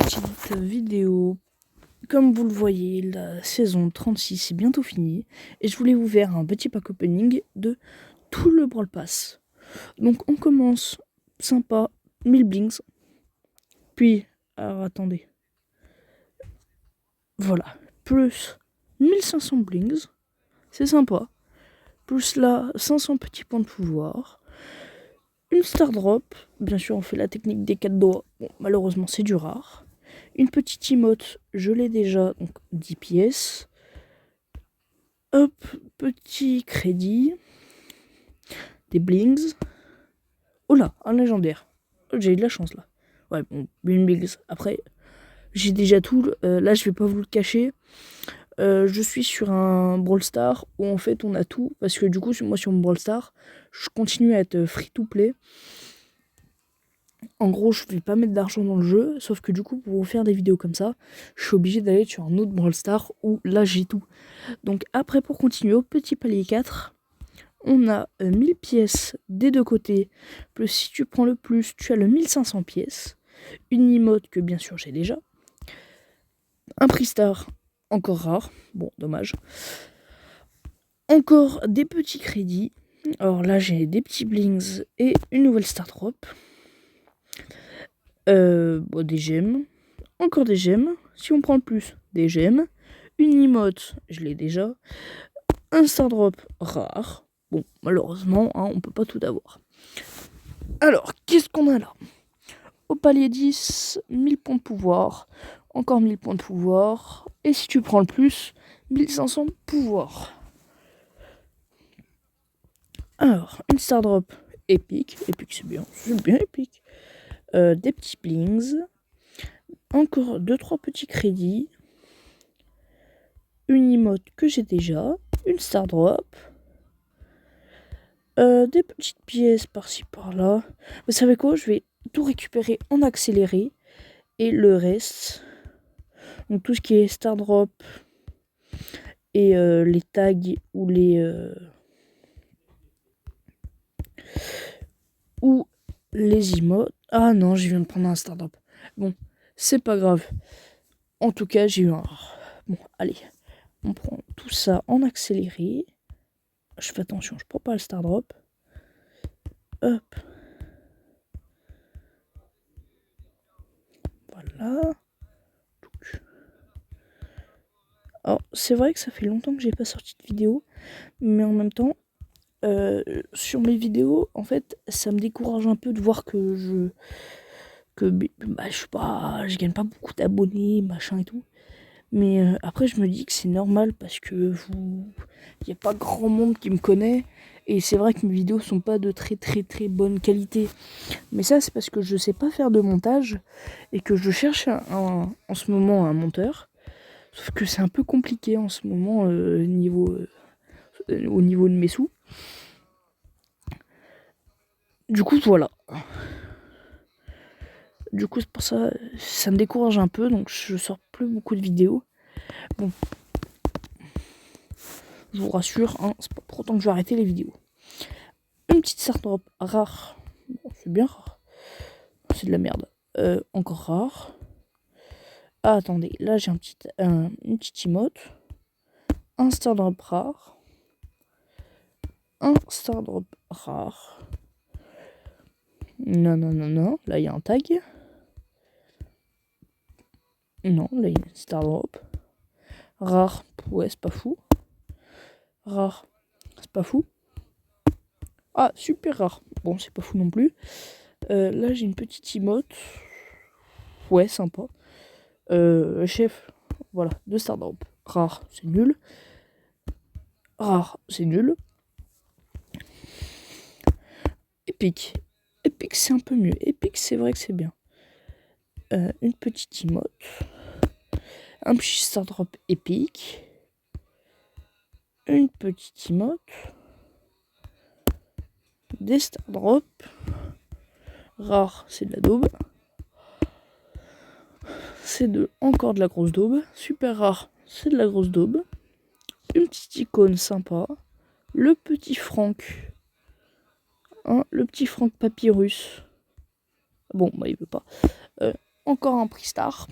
petite vidéo. Comme vous le voyez, la saison 36 est bientôt finie et je voulais vous faire un petit pack opening de tout le Brawl Pass. Donc on commence sympa, 1000 blings. Puis, alors attendez. Voilà, plus 1500 blings. C'est sympa. Plus là, 500 petits points de pouvoir. Une star drop. Bien sûr, on fait la technique des 4 doigts. Bon, malheureusement, c'est du rare. Une petite emote, je l'ai déjà, donc 10 pièces. Hop, petit crédit. Des blings. Oh là, un légendaire. Oh, j'ai eu de la chance là. Ouais, bon, une blings. Après, j'ai déjà tout. Là, je vais pas vous le cacher. Je suis sur un Brawl Stars où en fait on a tout. Parce que du coup, moi sur mon Brawl Stars, je continue à être free to play. En gros, je vais pas mettre d'argent dans le jeu, sauf que du coup, pour vous faire des vidéos comme ça, je suis obligé d'aller sur un autre Brawl Stars où là j'ai tout. Donc après, pour continuer au petit palier 4, on a 1000 pièces des deux côtés, plus si tu prends le plus, tu as le 1500 pièces. Une emote que bien sûr j'ai déjà. Un prix star, encore rare, bon dommage. Encore des petits crédits. Alors là j'ai des petits blings et une nouvelle star drop. Bon, des gemmes. Encore des gemmes. Si on prend le plus, des gemmes. Une emote, je l'ai déjà. Un star drop rare. Bon, malheureusement, hein, on peut pas tout avoir. Alors, qu'est-ce qu'on a là? Au palier 10, 1000 points de pouvoir. Encore 1000 points de pouvoir. Et si tu prends le plus, 1500 pouvoir. Alors, une star drop épique. Épique, c'est bien épique. Des petits blings. Encore 2-3 petits crédits. Une emote que j'ai déjà. Une star drop. Des petites pièces par-ci par-là. Vous savez quoi? Je vais tout récupérer en accéléré. Et le reste. Donc tout ce qui est star drop. Et les tags ou les emotes. Ah non, je viens de prendre un star drop. Bon, c'est pas grave. En tout cas, j'ai eu un rare. Bon, allez. On prend tout ça en accéléré. Je fais attention, je prends pas le star drop. Hop. Voilà. Alors, c'est vrai que ça fait longtemps que j'ai pas sorti de vidéo. Mais en même temps, sur mes vidéos, en fait, ça me décourage un peu de voir que je sais pas, je gagne pas beaucoup d'abonnés, machin et tout. Mais après, je me dis que c'est normal parce que il y a pas grand monde qui me connaît. Et c'est vrai que mes vidéos sont pas de très très très bonne qualité. Mais ça, c'est parce que je sais pas faire de montage et que je cherche en ce moment un monteur. Sauf que c'est un peu compliqué en ce moment au niveau de mes sous. Du coup, voilà. Du coup, c'est pour ça, ça me décourage un peu, donc je sors plus beaucoup de vidéos. Bon, je vous rassure, hein, c'est pas pour autant que je vais arrêter les vidéos. Une petite star drop rare. Bon, c'est bien rare. C'est de la merde. Encore rare. Ah, attendez, là j'ai une petite emote. Un star drop rare. Un star drop rare. Non, non, non, non. Là il y a un tag. Non, là il y a une star drop. Rare. Ouais, c'est pas fou. Rare. C'est pas fou. Ah, super rare. Bon, c'est pas fou non plus. Là, j'ai une petite emote. Ouais, sympa. Chef. Voilà, 2 star drop. Rare, c'est nul. Rare, c'est nul. Épique. Épique, c'est un peu mieux. Épique, c'est vrai que c'est bien. Une petite emote. Un petit star drop épique. Une petite emote. Des star drop. Rare, c'est de la daube. C'est encore de la grosse daube. Super rare, c'est de la grosse daube. Une petite icône sympa. Le petit Franck. Hein, le petit Franck Papyrus. Bon, bah il veut pas. encore un prix star.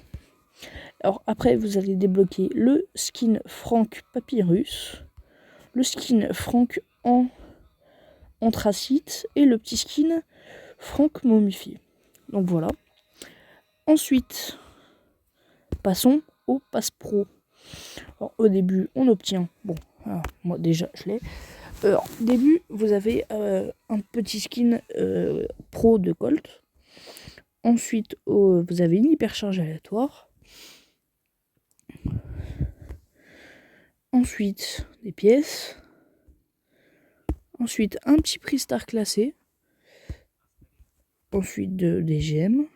Alors après, vous allez débloquer le skin Frank Papyrus, le skin Frank Anthracite et le petit skin Frank Momifié. Donc voilà. Ensuite, passons au Pass Pro. Alors, au début, on obtient... Bon, alors, moi déjà, je l'ai. Alors, au début, vous avez un petit skin pro de Colt. Ensuite, vous avez une hypercharge aléatoire. Ensuite, des pièces. Ensuite, un petit prix star classé. Ensuite, des gemmes.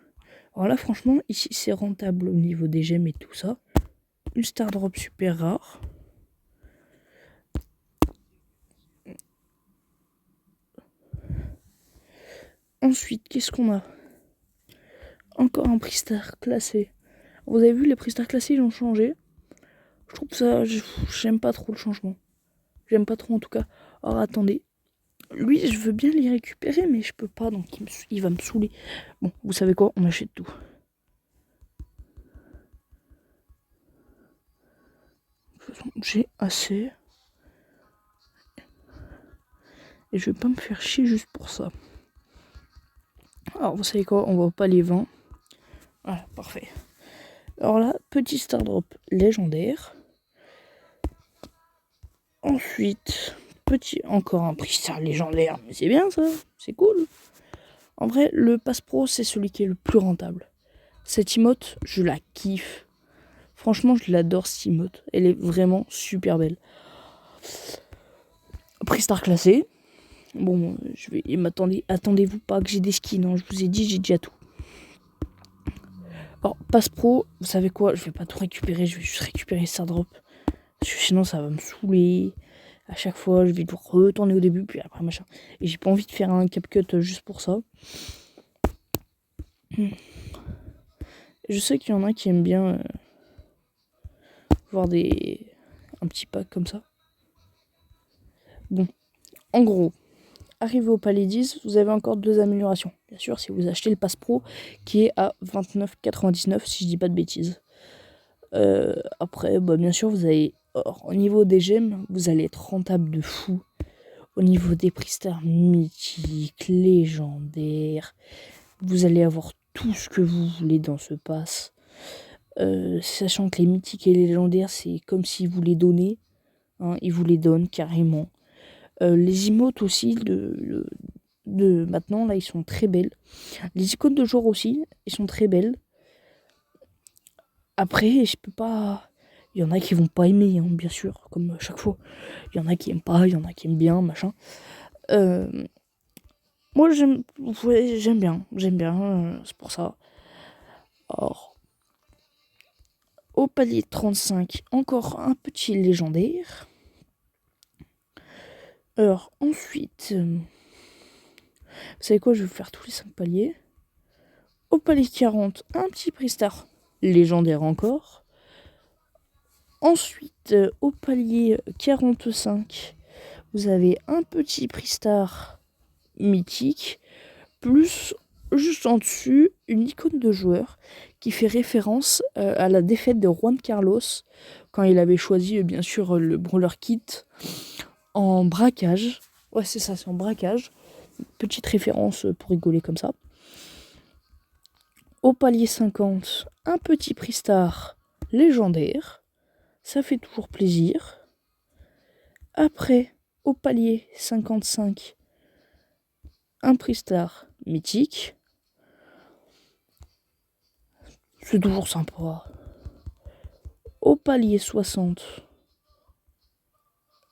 Alors là, franchement, ici, c'est rentable au niveau des gemmes et tout ça. Une star drop super rare. Ensuite, qu'est-ce qu'on a? Encore un prix star classé. Vous avez vu, les prix star classés, ils ont changé. Je trouve ça... J'aime pas trop le changement. J'aime pas trop en tout cas. Alors attendez. Lui, je veux bien les récupérer, mais je peux pas, donc il va me saouler. Bon, vous savez quoi? On achète tout. De toute façon, j'ai assez. Et je vais pas me faire chier juste pour ça. Alors, vous savez quoi? On va pas les 20. Voilà, parfait. Alors là, petit star drop légendaire. Ensuite, encore un prix star légendaire. Mais c'est bien ça, c'est cool. En vrai, le Pass Pro, c'est celui qui est le plus rentable. Cette emote, je la kiffe. Franchement, je l'adore cette emote. Elle est vraiment super belle. Prix star classé. Bon, attendez-vous pas que j'ai des skins. Hein. Je vous ai dit, j'ai déjà tout. Alors, Pass Pro, vous savez quoi? Je vais pas tout récupérer. Je vais juste récupérer Star Drop. Parce que sinon, ça va me saouler. À chaque fois, je vais devoir retourner au début, puis après, machin. Et j'ai pas envie de faire un CapCut juste pour ça. Je sais qu'il y en a qui aiment bien voir un petit pack comme ça. Bon, en gros, arrivé au palier 10, vous avez encore 2 améliorations. Bien sûr, si vous achetez le Pass Pro, qui est à 29,99 si je dis pas de bêtises. Après, bah, bien sûr, vous avez... au niveau des gemmes, vous allez être rentable de fou. Au niveau des prix stars mythiques, légendaires, vous allez avoir tout ce que vous voulez dans ce pass. Sachant que les mythiques et les légendaires, c'est comme s'ils vous les donnaient. Hein, ils vous les donnent carrément. Les emotes aussi de maintenant, là, ils sont très belles. Les icônes de joueurs aussi, ils sont très belles. Après, je peux pas... Il y en a qui vont pas aimer, hein, bien sûr, comme chaque fois. Il y en a qui aiment pas, il y en a qui aiment bien, machin. Moi, j'aime bien, c'est pour ça. Alors, au palier 35, encore un petit légendaire. Alors, ensuite, vous savez quoi, je vais vous faire tous les 5 paliers. Au palier 40, un petit prix star légendaire encore. Ensuite, au palier 45, vous avez un petit prix star mythique, plus juste en dessus une icône de joueur qui fait référence à la défaite de Juan Carlos quand il avait choisi bien sûr le Brawler Kit en braquage. Ouais, c'est ça, c'est en braquage. Petite référence pour rigoler comme ça. Au palier 50, un petit prix star légendaire. Ça fait toujours plaisir. Après, au palier 55, un prix star mythique. C'est toujours sympa. Au palier 60,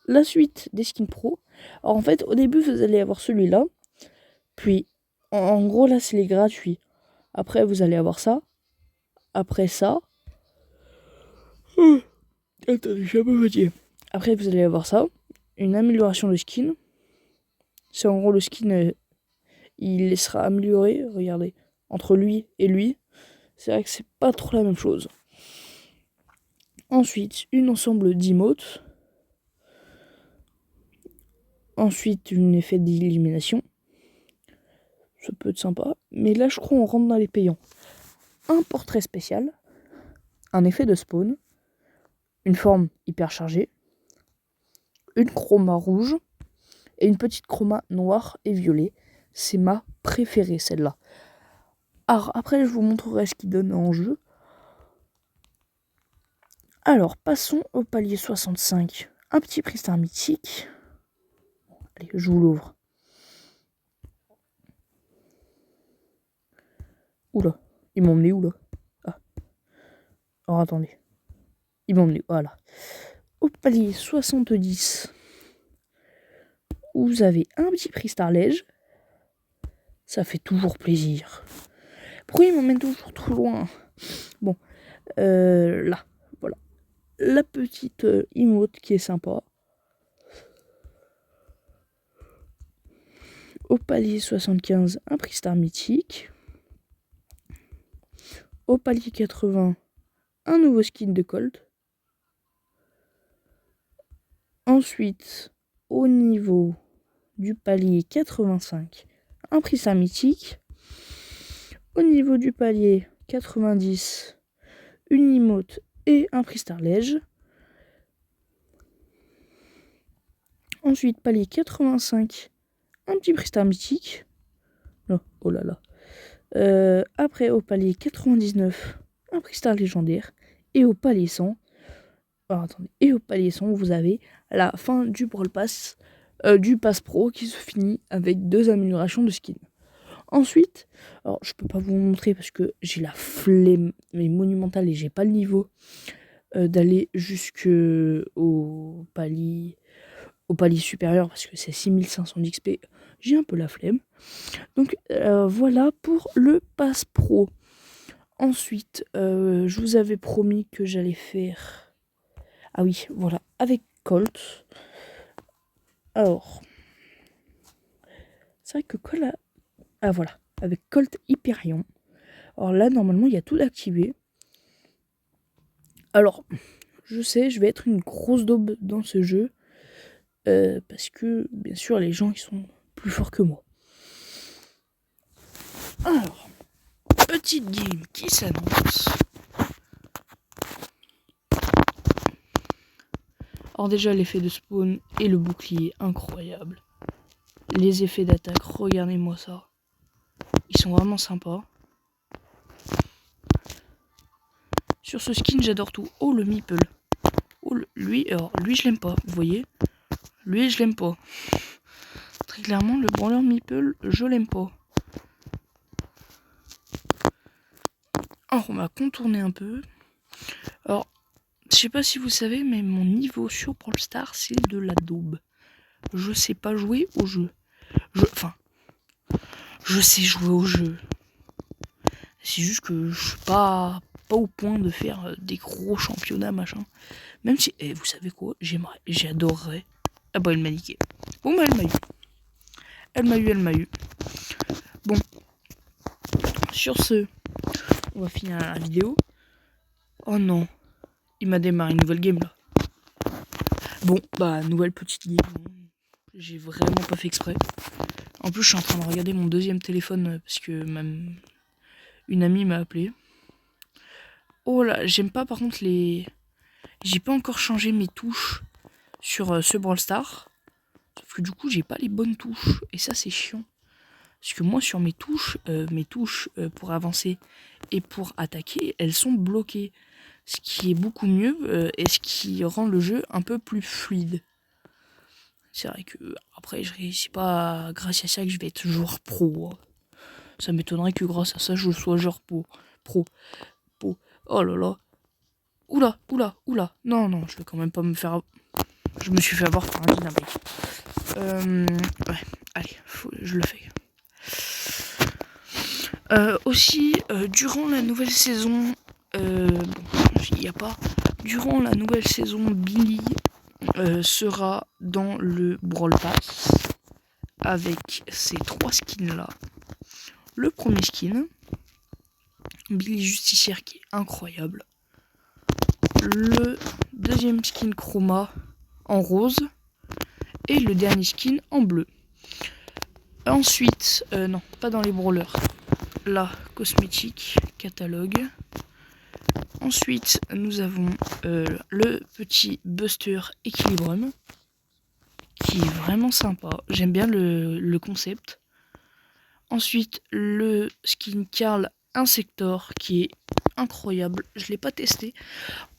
la suite des skins pro. Alors en fait, au début, vous allez avoir celui-là. Puis, en gros, là, c'est les gratuits. Après, vous allez avoir ça. Après ça. Attendez, je suis un peu fatigué. Après, vous allez avoir ça. Une amélioration de skin. C'est en gros le skin, il sera amélioré. Regardez. Entre lui et lui. C'est vrai que c'est pas trop la même chose. Ensuite, une ensemble d'emotes. Ensuite, un effet d'élimination. Ça peut être sympa. Mais là, je crois on rentre dans les payants. un portrait spécial, un effet de spawn, une forme hyper chargée, une chroma rouge et une petite chroma noire et violet. C'est ma préférée, celle-là. Alors, après, je vous montrerai ce qu'il donne en jeu. Alors, passons au palier 65. Un petit Pristar mythique. Allez, je vous l'ouvre. Oula, ils m'ont emmené où là? Ah. Alors, attendez. Ils m'ont emmené, voilà. Au palier 70, vous avez un petit Pristar Lège. Ça fait toujours plaisir. Pourquoi ils m'emmènent toujours trop loin? Bon, là, voilà. La petite emote qui est sympa. Au palier 75, un Pristar mythique. Au palier 80, un nouveau skin de Colt. Ensuite, au niveau du palier 85, un Pristar mythique. Au niveau du palier 90, une emote et un Pristar Lège. Ensuite, palier 85, un petit Pristar mythique. Oh là là. Après, au palier 99, un Pristar légendaire. Et au palier 100, et au palier 100, vous avez la fin du Brawl Pass, du Pass Pro qui se finit avec 2 améliorations de skin. Ensuite, alors je peux pas vous montrer parce que j'ai la flemme mais monumentale et j'ai pas le niveau d'aller jusqu'au palier supérieur parce que c'est 6500 d'XP. J'ai un peu la flemme. Donc voilà pour le Pass Pro. Ensuite, je vous avais promis que j'allais faire... Ah oui, voilà, avec Colt. Alors, c'est vrai que Colt a... Ah voilà, avec Colt Hyperion. Alors là, normalement, il y a tout activé. Alors, je sais, je vais être une grosse daube dans ce jeu. Parce que, bien sûr, les gens, ils sont plus forts que moi. Alors, petite game qui s'annonce. Alors déjà, l'effet de spawn et le bouclier, incroyable. Les effets d'attaque, regardez-moi ça. Ils sont vraiment sympas. Sur ce skin, j'adore tout. Oh, le Meeple. Oh, lui, je l'aime pas, vous voyez. Lui, je l'aime pas. Très clairement, le branleur Meeple, je l'aime pas. Alors, on va contourner un peu. Alors, je sais pas si vous savez, mais mon niveau sur Brawl Stars, c'est de la daube. Je sais pas jouer au jeu. Je sais jouer au jeu. C'est juste que je suis pas au point de faire des gros championnats, machin. Même si, vous savez quoi, j'adorerais. Ah bah, elle m'a niqué. Bon bah, elle m'a eu. Bon. Sur ce, on va finir la vidéo. Oh non. Il m'a démarré une nouvelle game là. Bon, bah, nouvelle petite game. J'ai vraiment pas fait exprès. En plus, je suis en train de regarder mon deuxième téléphone parce que une amie m'a appelé. Oh là, j'aime pas par contre les... J'ai pas encore changé mes touches sur ce Brawl Stars. Sauf que du coup, j'ai pas les bonnes touches. Et ça, c'est chiant. Parce que moi, sur mes touches pour avancer et pour attaquer, elles sont bloquées. Ce qui est beaucoup mieux et ce qui rend le jeu un peu plus fluide. C'est vrai que après, je réussis pas grâce à ça que je vais être joueur pro. Ça m'étonnerait que grâce à ça, je sois joueur pro. Oh là là. Oula. Non, je vais quand même pas me faire... Je me suis fait avoir par un dynamique. Ouais, allez, je le fais. Aussi, durant la nouvelle saison... il n'y a pas... Durant la nouvelle saison, Billy sera dans le Brawl Pass avec ces 3 skins là. Le premier skin, Billy Justicière qui est incroyable. Le deuxième skin chroma en rose. Et le dernier skin en bleu. Ensuite, non, pas dans les brawlers. là, cosmétique, catalogue. Ensuite, nous avons le petit Buster Equilibrium, qui est vraiment sympa. J'aime bien le concept. Ensuite, le Skin Carl Insector, qui est incroyable. Je ne l'ai pas testé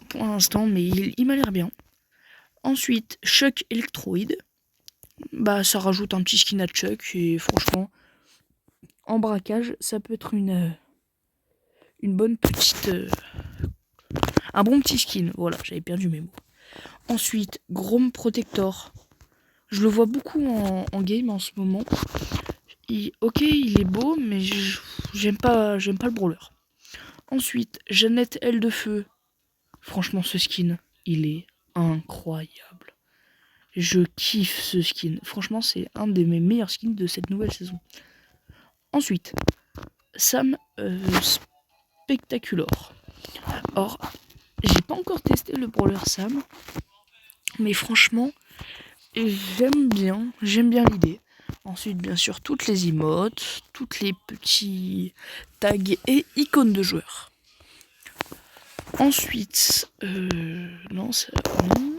pour l'instant, mais il m'a l'air bien. Ensuite, Chuck Electroid. Bah, ça rajoute un petit skin à Chuck, et franchement, en braquage, ça peut être une bonne petite... un bon petit skin. Voilà, j'avais perdu mes mots. Ensuite, Grom Protector. Je le vois beaucoup en game en ce moment. Ok, il est beau, mais j'aime pas le brawler. Ensuite, Jeannette Aile de Feu. Franchement, ce skin, il est incroyable. Je kiffe ce skin. Franchement, c'est un de mes meilleurs skins de cette nouvelle saison. Ensuite, Sam Spectacular. Or, j'ai pas encore testé le brawler Sam, mais franchement, j'aime bien l'idée. Ensuite, bien sûr, toutes les emotes, toutes les petits tags et icônes de joueurs. Ensuite, non, ça, non.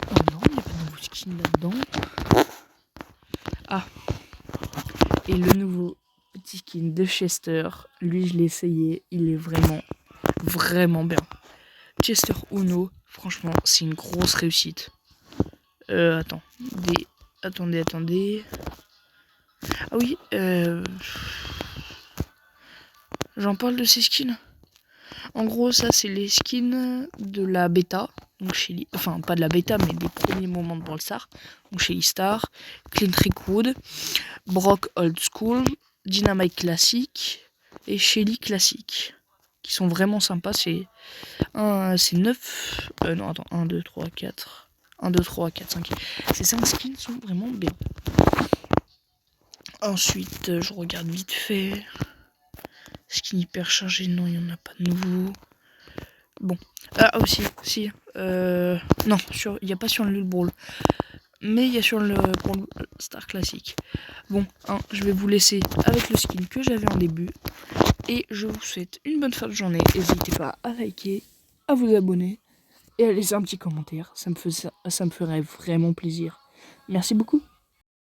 Oh non, il n'y a pas de nouveau skin là-dedans. Ah, et le nouveau petit skin de Chester, lui, je l'ai essayé, il est vraiment bien. Chester Uno, franchement, c'est une grosse réussite. Attendez. Ah oui, j'en parle de ces skins. En gros, ça, c'est les skins de la bêta. Donc enfin, pas de la bêta, mais des premiers moments de Brawl Stars. Donc chez Star, Clint Rickwood, Brock Old School, Dynamite Classic et Shelly Classic. Qui sont vraiment sympas. C'est 9. Non, attends, 1, 2, 3, 4. 1, 2, 3, 4, 5. Ces 5 skins sont vraiment bien. Ensuite, je regarde vite fait. Skin hyper chargé, non, il n'y en a pas de nouveau. Bon. Ah, aussi, si. Non, il n'y a pas sur le Brawl. Mais il y a sur le Star Classic. Bon, je vais vous laisser avec le skin que j'avais en début. Et je vous souhaite une bonne fin de journée. N'hésitez pas à liker, à vous abonner et à laisser un petit commentaire. Ça me ferait vraiment plaisir. Merci beaucoup.